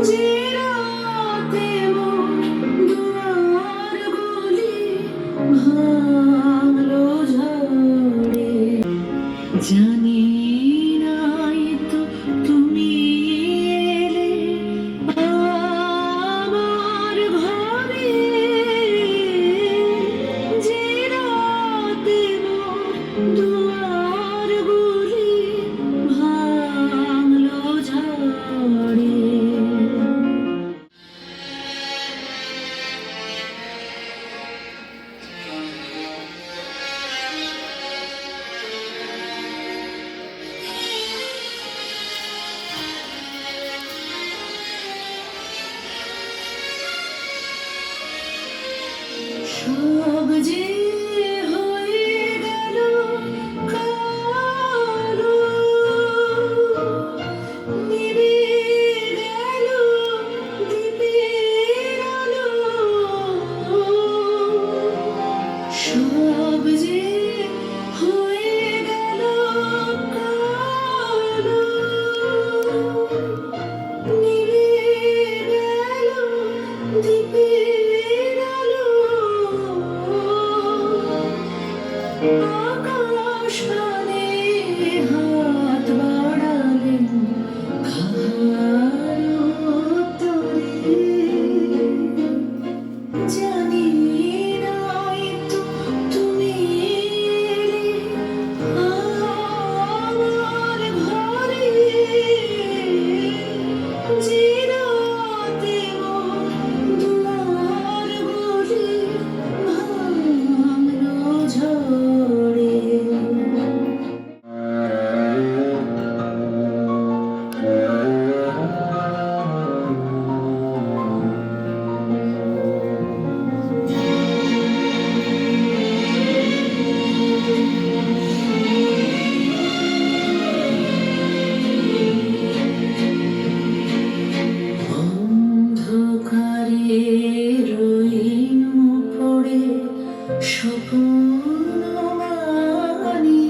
যে রাতে মোর দুয়ার গুলি ভাঙলো ঝড়ে, জানি নাই তো তুমি এলে আমার ঘরে। যে রাতে মোর দুয়ার গুলি ভাঙলো ঝড়ে। সব যে হয়ে গেল কালো, নিভে গেল দ্বীপের আলো। সব যে হয়ে গেল কালো, নিভে গেল দ্বীপের আলো। আকাশ পানে হাত বাড়ালেন কাহার উত্তরে, জানি নাই তো তুমি এলে আমার ঘরে। যে রাতে মোর দুয়ার গুলি ভাঙলো ঝড়ে। অন্ধকারে রইন পড়ে স্বপ্ন মানি,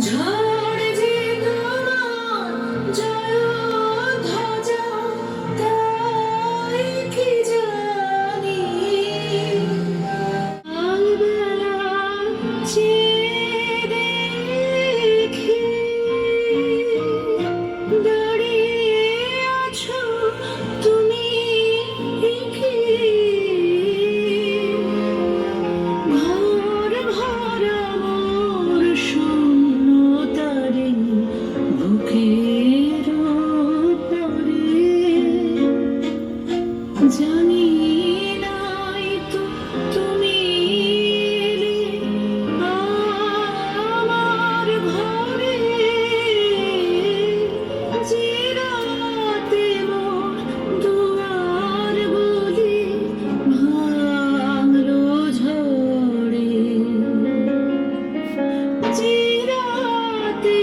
ঝড় যে তোমার জয়ধ্বজা তাই কি জানি। কালবেলা চেয়ে দেখি দাঁড়িয়ে আছো তুমি কি, ঘর ভরা মোর শূন্যতারে বুকের উপরে। জানি নাই তো তুমি এলে আমার ঘরে। যে রাতে মোর দুয়ার গুলি ভাঙলো ঝড়ে। যে রাতে